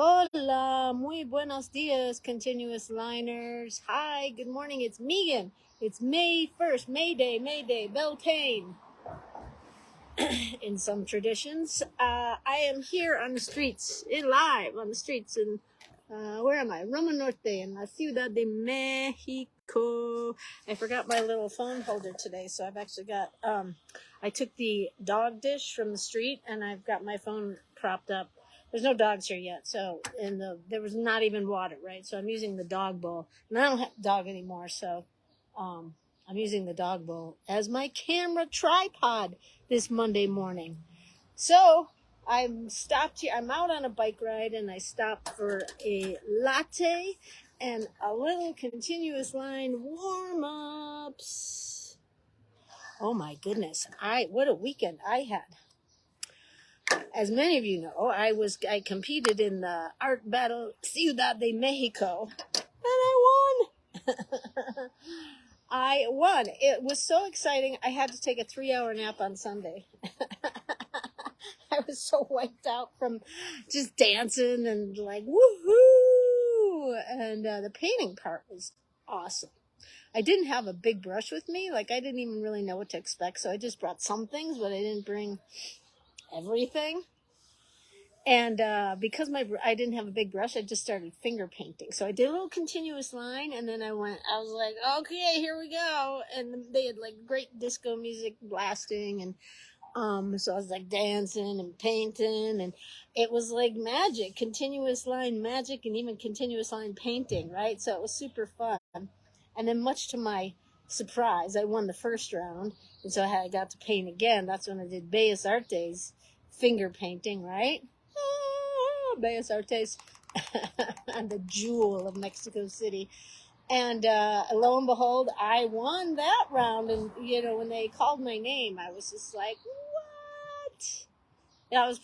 Hola, muy buenos dias, continuous liners. Hi, good morning, it's Meagan. It's May 1st, May Day, Beltane. In some traditions, I am here on the streets, live on the streets in, where am I? Roma Norte in La Ciudad de Mexico. I forgot my little phone holder today, so I've actually got, I took the dog dish from the street and I've got my phone propped up. There's no dogs here yet, so there was not even water, right? So I'm using the dog bowl, and I don't have a dog anymore, so I'm using the dog bowl as my camera tripod this Monday morning. So I'm stopped here. I'm out on a bike ride, and I stopped for a latte and a little continuous line warm-ups. Oh my goodness! What a weekend I had. As many of you know, I competed in the art battle Ciudad de Mexico, and I won. I won. It was so exciting. I had to take a 3-hour nap on Sunday. I was so wiped out from just dancing and like woohoo. And the painting part was awesome. I didn't have a big brush with me. Like I didn't even really know what to expect. So I just brought some things, but I didn't bring everything. And because I didn't have a big brush, I just started finger painting. So I did a little continuous line, and then I was like, okay, here we go. And they had like great disco music blasting, and so I was like dancing and painting, and it was like magic, continuous line magic, and even continuous line painting, right? So it was super fun. And then much to my surprise, I won the first round, and so I got to paint again. That's when I did Bellas Artes finger painting, right? Bellas Artes, the jewel of Mexico City. And lo and behold, I won that round. And, when they called my name, I was just like, what? Yeah, it was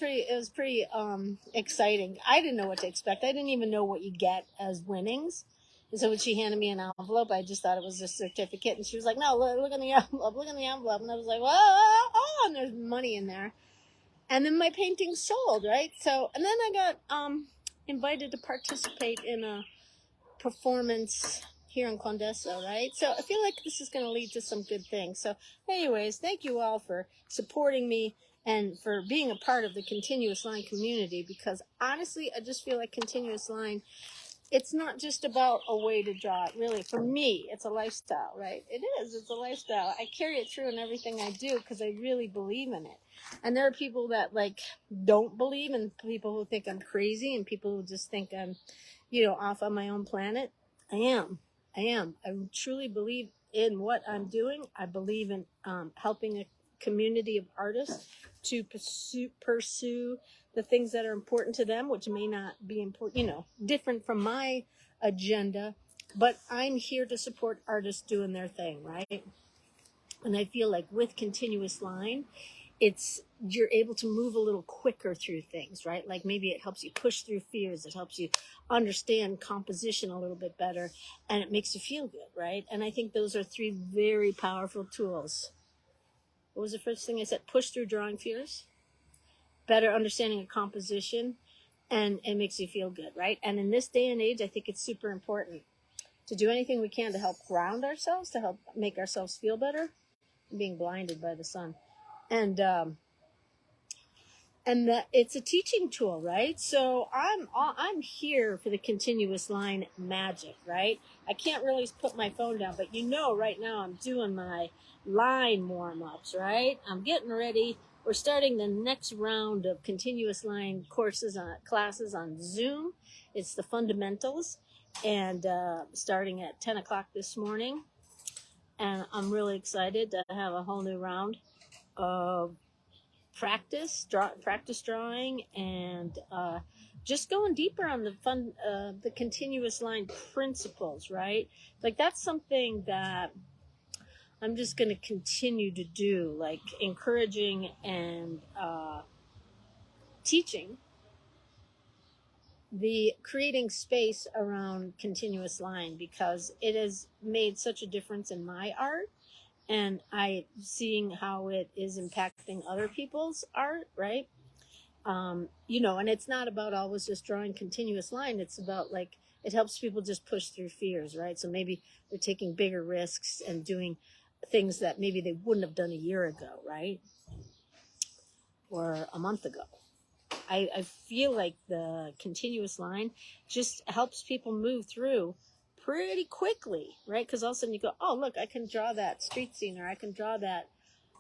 pretty exciting. I didn't know what to expect. I didn't even know what you get as winnings. And so when she handed me an envelope, I just thought it was a certificate. And she was like, no, look in the envelope, look in the envelope. And I was like, oh, and there's money in there. And then my painting sold, right? So, and then I got invited to participate in a performance here in Condesa, right? So I feel like this is going to lead to some good things. So anyways, thank you all for supporting me and for being a part of the Continuous Line community, because honestly, I just feel like Continuous Line, it's not just about a way to draw it. Really, for me, it's a lifestyle, right? It is. It's a lifestyle. I carry it through in everything I do because I really believe in it. And there are people that like don't believe, and people who think I'm crazy, and people who just think I'm, off on my own planet. I am. I truly believe in what I'm doing. I believe in helping a community of artists to pursue the things that are important to them, which may not be important, different from my agenda, but I'm here to support artists doing their thing, right? And I feel like with Continuous Line, you're able to move a little quicker through things, right? Like maybe it helps you push through fears, it helps you understand composition a little bit better, and it makes you feel good, right? And I think those are 3 very powerful tools. What was the first thing I said? Push through drawing fears, better understanding of composition, and it makes you feel good, right? And in this day and age, I think it's super important to do anything we can to help ground ourselves, to help make ourselves feel better, being blinded by the sun. And it's a teaching tool, right? So I'm here for the Continuous Line magic, right? I can't really put my phone down, but right now I'm doing my line warm-ups, right? I'm getting ready. We're starting the next round of Continuous Line classes on Zoom. It's the fundamentals, and starting at 10 o'clock this morning. And I'm really excited to have a whole new round of practice drawing, and just going deeper on the Continuous Line principles, right? Like that's something that I'm just going to continue to do, like encouraging and teaching creating space around Continuous Line, because it has made such a difference in my art, and seeing how it is impacting other people's art, right? You know, and it's not about always just drawing continuous line. It's about like, it helps people just push through fears, right? So maybe they're taking bigger risks and doing things that maybe they wouldn't have done a year ago, right? Or a month ago. I feel like the continuous line just helps people move through pretty quickly, right? Because all of a sudden you go, oh, look, I can draw that street scene, or I can draw that,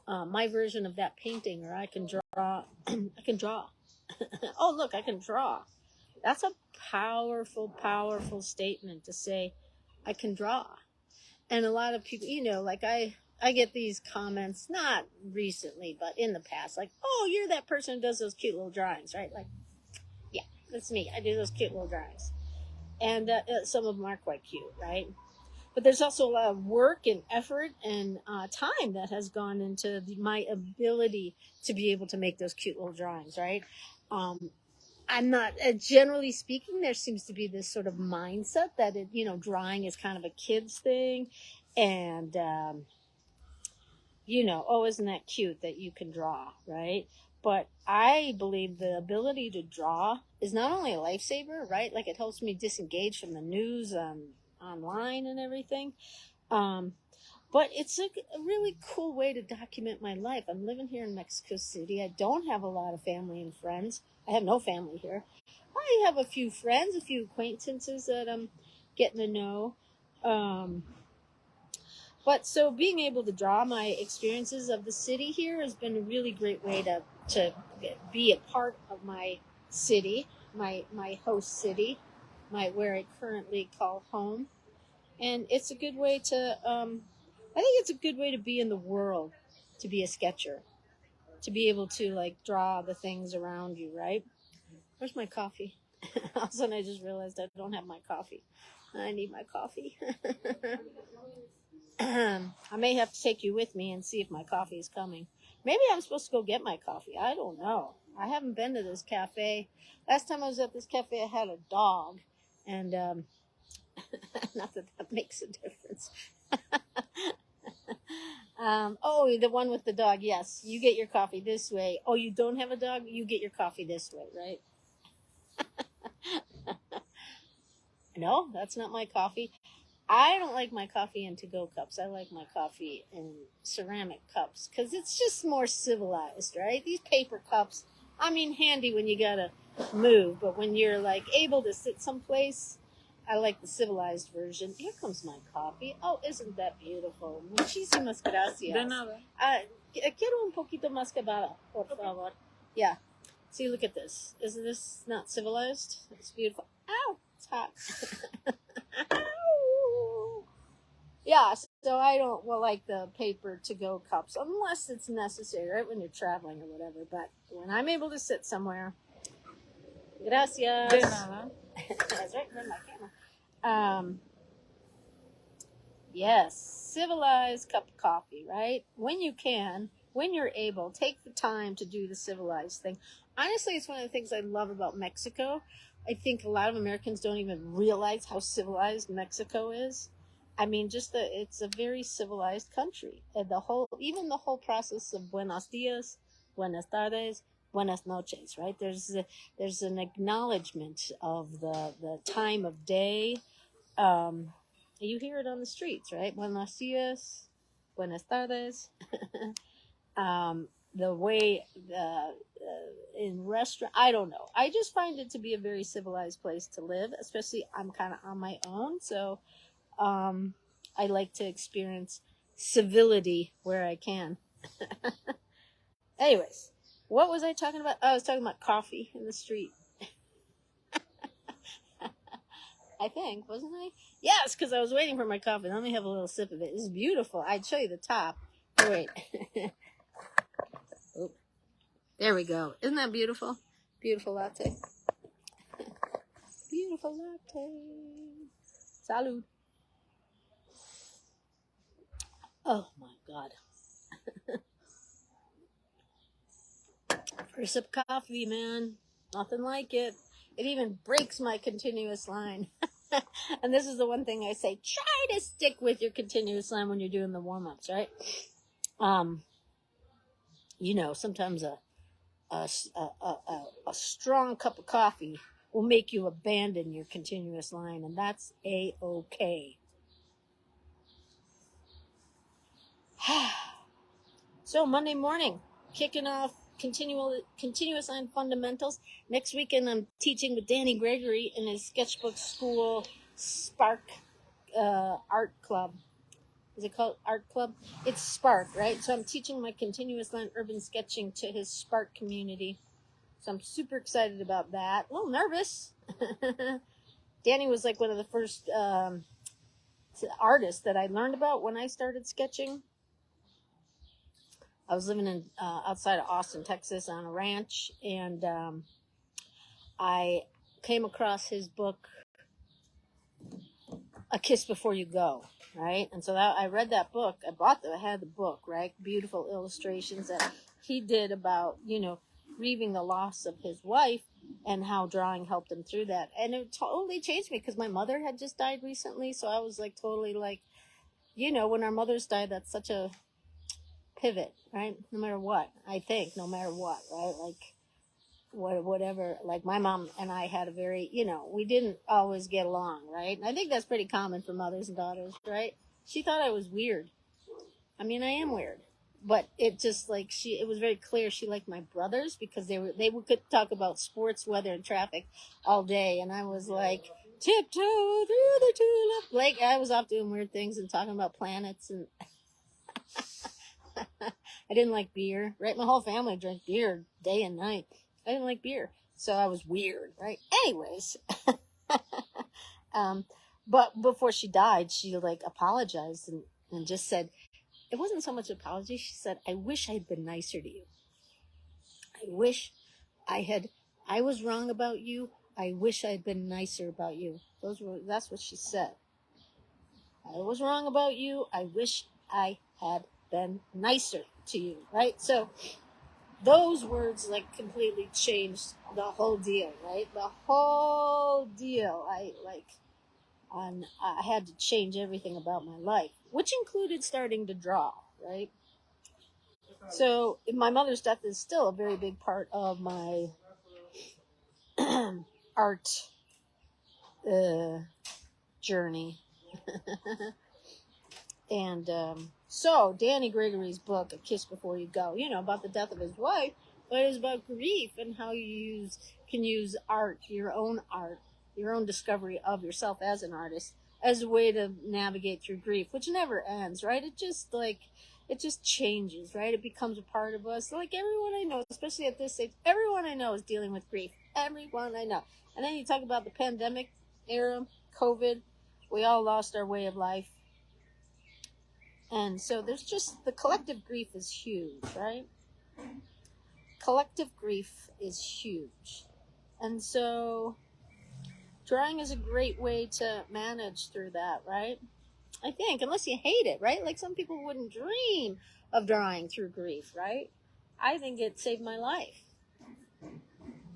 my version of that painting, or I can draw, I can draw. Oh, look, I can draw. That's a powerful, powerful statement to say, I can draw. And a lot of people, you know, like I get these comments, not recently, but in the past, like, oh, you're that person who does those cute little drawings, right? Like, yeah, that's me. I do those cute little drawings. And some of them are quite cute, right? But there's also a lot of work and effort and time that has gone into my ability to be able to make those cute little drawings, right? I'm not, generally speaking, there seems to be this sort of mindset that, it, you know, drawing is kind of a kid's thing. And, you know, oh, isn't that cute that you can draw, right? But I believe the ability to draw is not only a lifesaver, right? Like it helps me disengage from the news online and everything. But it's a really cool way to document my life. I'm living here in Mexico City. I don't have a lot of family and friends. I have no family here. I have a few friends, a few acquaintances that I'm getting to know. But so being able to draw my experiences of the city here has been a really great way to be a part of my city, my host city, where I currently call home. And it's a good way to, I think it's a good way to be in the world, to be a sketcher, to be able to like draw the things around you, right? Where's my coffee? All of a sudden I just realized I don't have my coffee. I need my coffee. I may have to take you with me and see if my coffee is coming. Maybe I'm supposed to go get my coffee. I don't know. I haven't been to this cafe. Last time I was at this cafe, I had a dog. And, not that that makes a difference. Oh, the one with the dog. Yes, you get your coffee this way. Oh, you don't have a dog? You get your coffee this way, right? No, that's not my coffee. I don't like my coffee in to-go cups. I like my coffee in ceramic cups because it's just more civilized, right? These paper cups, I mean, handy when you gotta move, but when you're like able to sit someplace, I like the civilized version. Here comes my coffee. Oh, isn't that beautiful? Muchísimas gracias. De nada. Quiero un poquito más cebada, por favor. Yeah. See, look at this. Isn't this not civilized? It's beautiful. Ow! It's hot. Ow! Yeah, so I don't like the paper to-go cups unless it's necessary, right? When you're traveling or whatever. But when I'm able to sit somewhere, gracias. De nada. That's right, in my camera. Yes, civilized cup of coffee, right? When you can, when you're able, take the time to do the civilized thing. Honestly, it's one of the things I love about Mexico. I think a lot of Americans don't even realize how civilized Mexico is. I mean, it's a very civilized country. And even the whole process of buenos dias, buenas tardes, buenas noches, right? There's an acknowledgement of the time of day. You hear it on the streets, right? Buenos dias, buenas tardes. The way in restaurant, I don't know. I just find it to be a very civilized place to live, especially I'm kind of on my own, so I like to experience civility where I can. Anyways, what was I talking about? I was talking about coffee in the street. I think, wasn't I? Yes, because I was waiting for my coffee. Let me have a little sip of it. It's beautiful. I'd show you the top. Oh, wait. Oh, there we go. Isn't that beautiful? Beautiful latte. Beautiful latte. Salud. Oh, my God. First sip of coffee, man. Nothing like it. It even breaks my continuous line. And this is the one thing I say, try to stick with your continuous line when you're doing the warm-ups, right? You know, sometimes a strong cup of coffee will make you abandon your continuous line, and that's a-okay. So Monday morning, kicking off continuous line fundamentals. Next weekend, I'm teaching with Danny Gregory in his sketchbook school Spark Art Club. Is it called Art Club? It's Spark, right? So I'm teaching my continuous line urban sketching to his Spark community. So I'm super excited about that. A little nervous. Danny was like one of the first artists that I learned about when I started sketching. I was living in outside of Austin, Texas, on a ranch, and I came across his book, A Kiss Before You Go, right? And so I read that book. I had the book, right? Beautiful illustrations that he did about, grieving the loss of his wife and how drawing helped him through that. And it totally changed me because my mother had just died recently. So I was like totally like, when our mothers died, that's such a pivot, right? No matter what, I think, no matter what, right? Like whatever, like my mom and I had a very, we didn't always get along, right? And I think that's pretty common for mothers and daughters, right? She thought I was weird. I mean, I am weird, but it just like it was very clear she liked my brothers because they could talk about sports, weather, and traffic all day, and I was like tiptoe through the tulip. Like I was off doing weird things and talking about planets, and I didn't like beer, right? My whole family drank beer day and night. I didn't like beer, so I was weird, right? Anyways, but before she died, she like apologized and just said, it wasn't so much apology. She said, I wish I had been nicer to you. I wish I was wrong about you. I wish I had been nicer about you. That's what she said. I was wrong about you. I wish I had been nicer to you, right? So those words like completely changed the whole deal, right? The whole deal. I had to change everything about my life, which included starting to draw, right? So my mother's death is still a very big part of my art journey. And so Danny Gregory's book, A Kiss Before You Go, about the death of his wife, but it's about grief and how you can use art, your own discovery of yourself as an artist, as a way to navigate through grief, which never ends, right? It just changes, right? It becomes a part of us. Like everyone I know, especially at this age, everyone I know is dealing with grief. Everyone I know. And then you talk about the pandemic era, COVID, we all lost our way of life. And so there's just, the collective grief is huge, right? Collective grief is huge. And so drawing is a great way to manage through that, right? I think, unless you hate it, right? Like some people wouldn't dream of drawing through grief, right? I think it saved my life.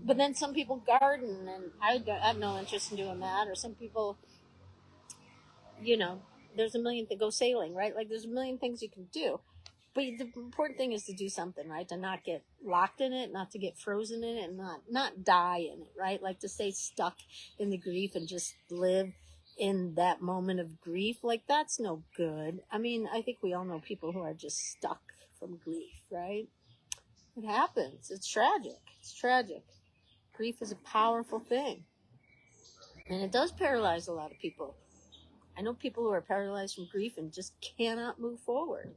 But then some people garden, and I have no interest in doing that. Or some people, there's a million that go sailing, right? Like there's a million things you can do. But the important thing is to do something, right? To not get locked in it, not to get frozen in it, and not die in it, right? Like to stay stuck in the grief and just live in that moment of grief. Like that's no good. I mean, I think we all know people who are just stuck from grief, right? It happens. It's tragic. It's tragic. Grief is a powerful thing. And it does paralyze a lot of people. I know people who are paralyzed from grief and just cannot move forward.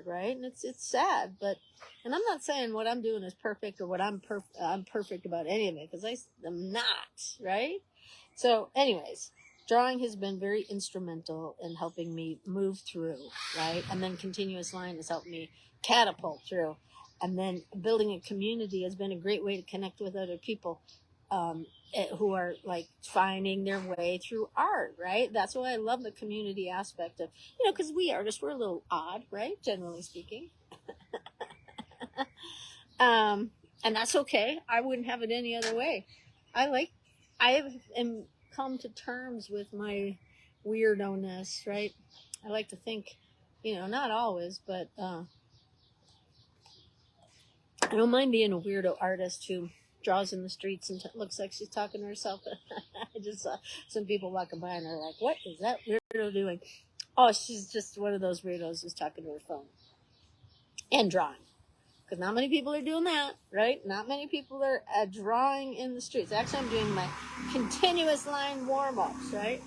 Right? And it's sad, and I'm not saying what I'm doing is perfect or what I'm perfect about any of it, because I'm not, right? So anyways, drawing has been very instrumental in helping me move through, right? And then continuous line has helped me catapult through, and then building a community has been a great way to connect with other people who are like finding their way through art, right? That's why I love the community aspect of, because we artists, we're a little odd, right? Generally speaking. And that's okay. I wouldn't have it any other way. I have come to terms with my weirdo-ness, right? I like to think, not always, but I don't mind being a weirdo artist who draws in the streets and looks like she's talking to herself. I just saw some people walking by and they're like, what is that weirdo doing? Oh, she's just one of those weirdos who's talking to her phone and drawing. Because not many people are doing that, right? Not many people are drawing in the streets. Actually, I'm doing my continuous line warm-ups, right?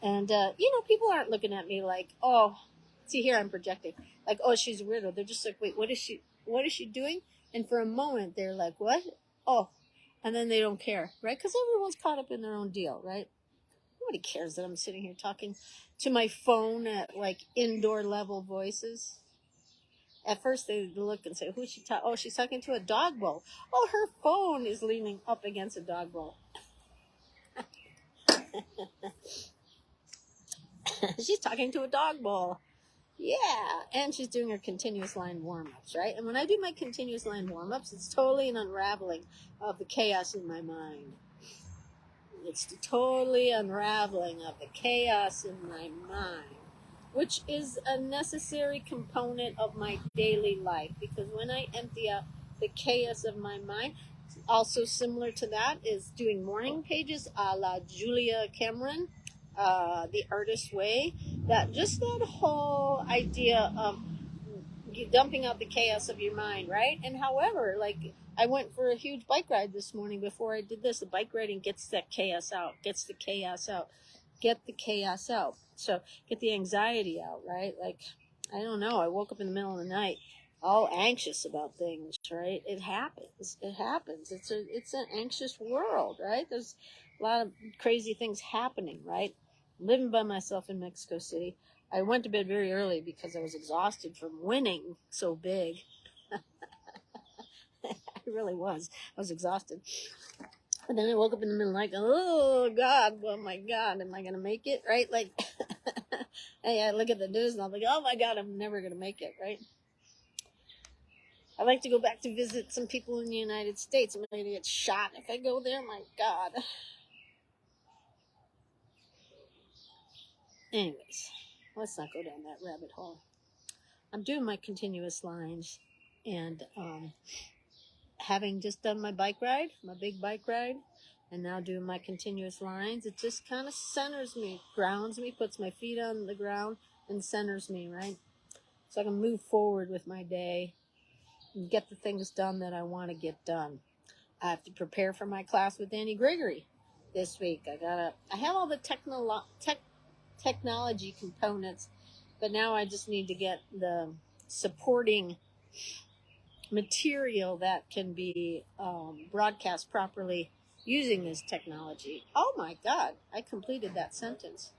And, people aren't looking at me like, oh, see here, I'm projecting. Like, oh, she's a weirdo. They're just like, wait, what is she doing? And for a moment, they're like, what? Oh, and then they don't care, right? Because everyone's caught up in their own deal, right? Nobody cares that I'm sitting here talking to my phone at, like, indoor level voices. At first, they look and say, who's she talking? Oh, she's talking to a dog bowl. Oh, her phone is leaning up against a dog bowl. She's talking to a dog bowl. Yeah, and she's doing her continuous line warm-ups, right? And when I do my continuous line warm-ups, it's totally an unraveling of the chaos in my mind. It's totally unraveling of the chaos in my mind, which is a necessary component of my daily life, because when I empty out the chaos of my mind, also similar to that is doing morning pages a la Julia Cameron, The Artist Way. That whole idea of dumping out the chaos of your mind, right? And however, like I went for a huge bike ride this morning before I did this. The bike riding gets that chaos out, gets the chaos out, get the chaos out. So get the anxiety out, right? Like, I don't know. I woke up in the middle of the night all anxious about things, right? It happens. It happens. It's an anxious world, right? There's a lot of crazy things happening, right? Living by myself in Mexico City. I went to bed very early because I was exhausted from winning so big. I really was. I was exhausted. And then I woke up in the middle like, oh God, oh my God, am I going to make it, right? Like, hey, I look at the news and I'm like, oh my God, I'm never going to make it, right? I'd like to go back to visit some people in the United States. I'm going to get shot if I go there. My God. Anyways, let's not go down that rabbit hole. I'm doing my continuous lines, and having just done my bike ride, my big bike ride, and now doing my continuous lines, it just kind of centers me, grounds me, puts my feet on the ground, and centers me, right? So I can move forward with my day and get the things done that I want to get done. I have to prepare for my class with Danny Gregory this week. I have all the technology components, but now I just need to get the supporting material that can be broadcast properly using this technology. Oh my God, I completed that sentence.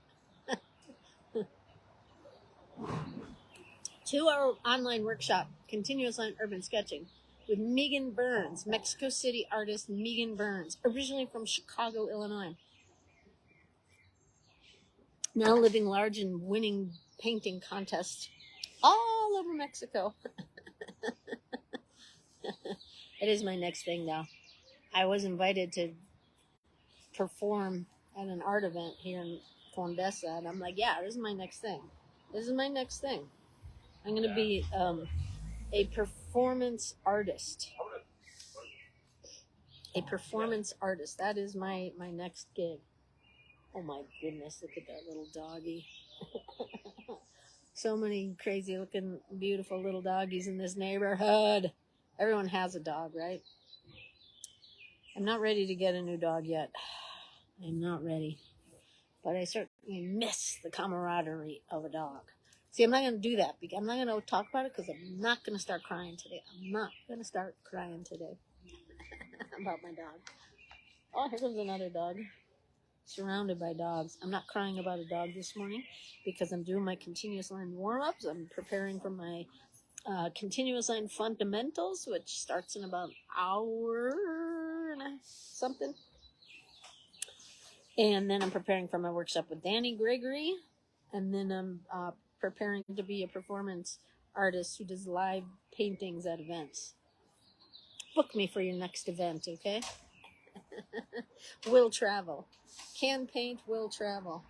2-hour online workshop, continuous line urban sketching with Meagan Burns, Mexico City artist Meagan Burns, originally from Chicago, Illinois. Now living large and winning painting contests all over Mexico. It is my next thing now. I was invited to perform at an art event here in Condesa, and I'm like, yeah, this is my next thing. This is my next thing. I'm going to be a performance artist. A performance artist. That is my next gig. Oh my goodness, look at that little doggy. So many crazy looking, beautiful little doggies in this neighborhood. Everyone has a dog, right? I'm not ready to get a new dog yet. I'm not ready. But I certainly miss the camaraderie of a dog. See, I'm not going to do that. I'm not going to talk about it because I'm not going to start crying today. I'm not going to start crying today about my dog. Oh, here comes another dog. Surrounded by dogs. I'm not crying about a dog this morning because I'm doing my continuous line warm-ups. I'm preparing for my continuous line fundamentals, which starts in about an hour and something. And then I'm preparing for my workshop with Danny Gregory. And then I'm preparing to be a performance artist who does live paintings at events. Book me for your next event, okay? Will travel. Can paint, will travel.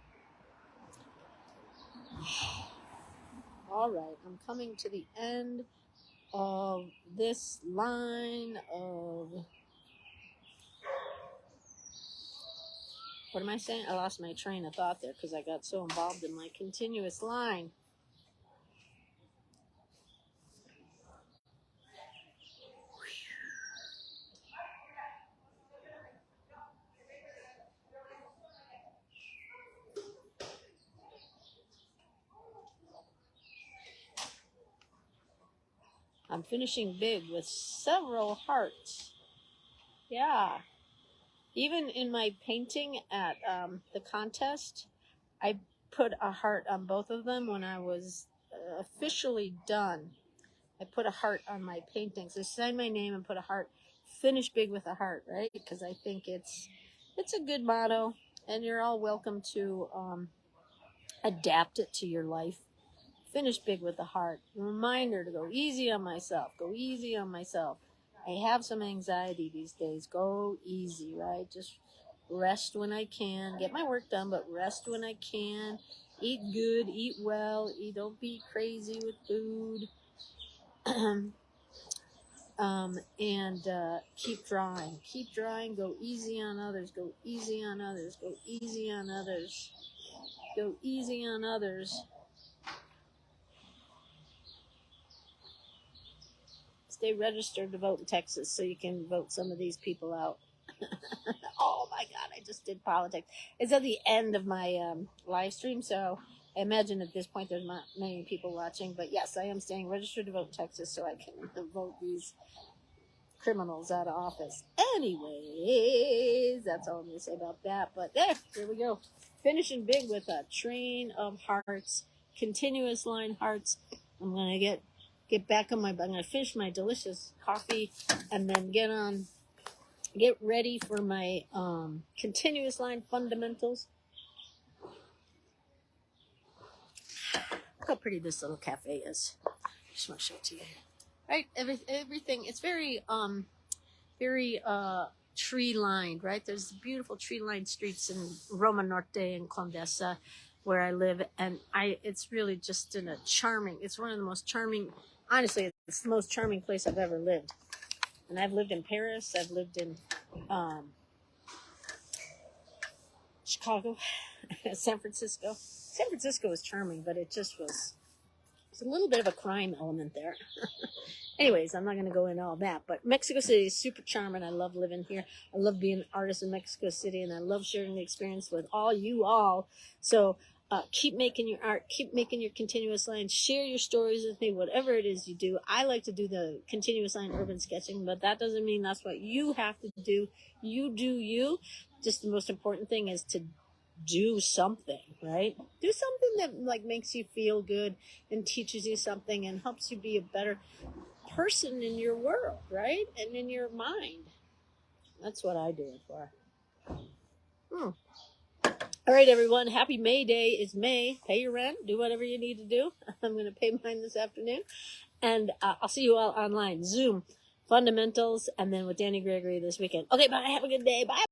All right, I'm coming to the end of this line of, what am I saying? I lost my train of thought there because I got so involved in my continuous line. I'm finishing big with several hearts. Yeah. Even in my painting at the contest, I put a heart on both of them when I was officially done. I put a heart on my paintings. I signed my name and put a heart. Finish big with a heart, right? Because I think it's a good motto, and you're all welcome to adapt it to your life. Finish big with a heart. Reminder to go easy on myself. Go easy on myself. I have some anxiety these days. Go easy, right? Just rest when I can. Get my work done, but rest when I can. Eat good. Eat well. Don't be crazy with food. And keep drawing. Keep drawing. Go easy on others. Go easy on others. Go easy on others. Go easy on others. Stay registered to vote in Texas so you can vote some of these people out. Oh my God, I just did politics. It's at the end of my live stream, so I imagine at this point there's not many people watching. But yes, I am staying registered to vote in Texas so I can vote these criminals out of office. Anyways, that's all I'm going to say about that. But here we go. Finishing big with a train of hearts, continuous line hearts. I'm going to get back on I'm going to finish my delicious coffee and then get ready for my continuous line fundamentals. Look how pretty this little cafe is. Just want to show it to you. Right, everything. It's very tree lined, right? There's beautiful tree lined streets in Roma Norte and Condesa where I live, and it's really just it's one of the most charming, honestly, it's the most charming place I've ever lived. And I've lived in Paris, I've lived in Chicago, San Francisco. San Francisco was charming, but it's a little bit of a crime element there. Anyways, I'm not going to go into all that, but Mexico City is super charming. I love living here. I love being an artist in Mexico City, and I love sharing the experience with you all. So keep making your art, keep making your continuous lines, share your stories with me, whatever it is you do. I like to do the continuous line urban sketching, but that doesn't mean that's what you have to do. You do you. Just the most important thing is to do something, right? Do something that makes you feel good and teaches you something and helps you be a better person in your world, right? And in your mind. That's what I do it for. All right, everyone. Happy May Day. It's May. Pay your rent. Do whatever you need to do. I'm going to pay mine this afternoon. And I'll see you all online. Zoom, fundamentals, and then with Danny Gregory this weekend. Okay, bye. Have a good day. Bye.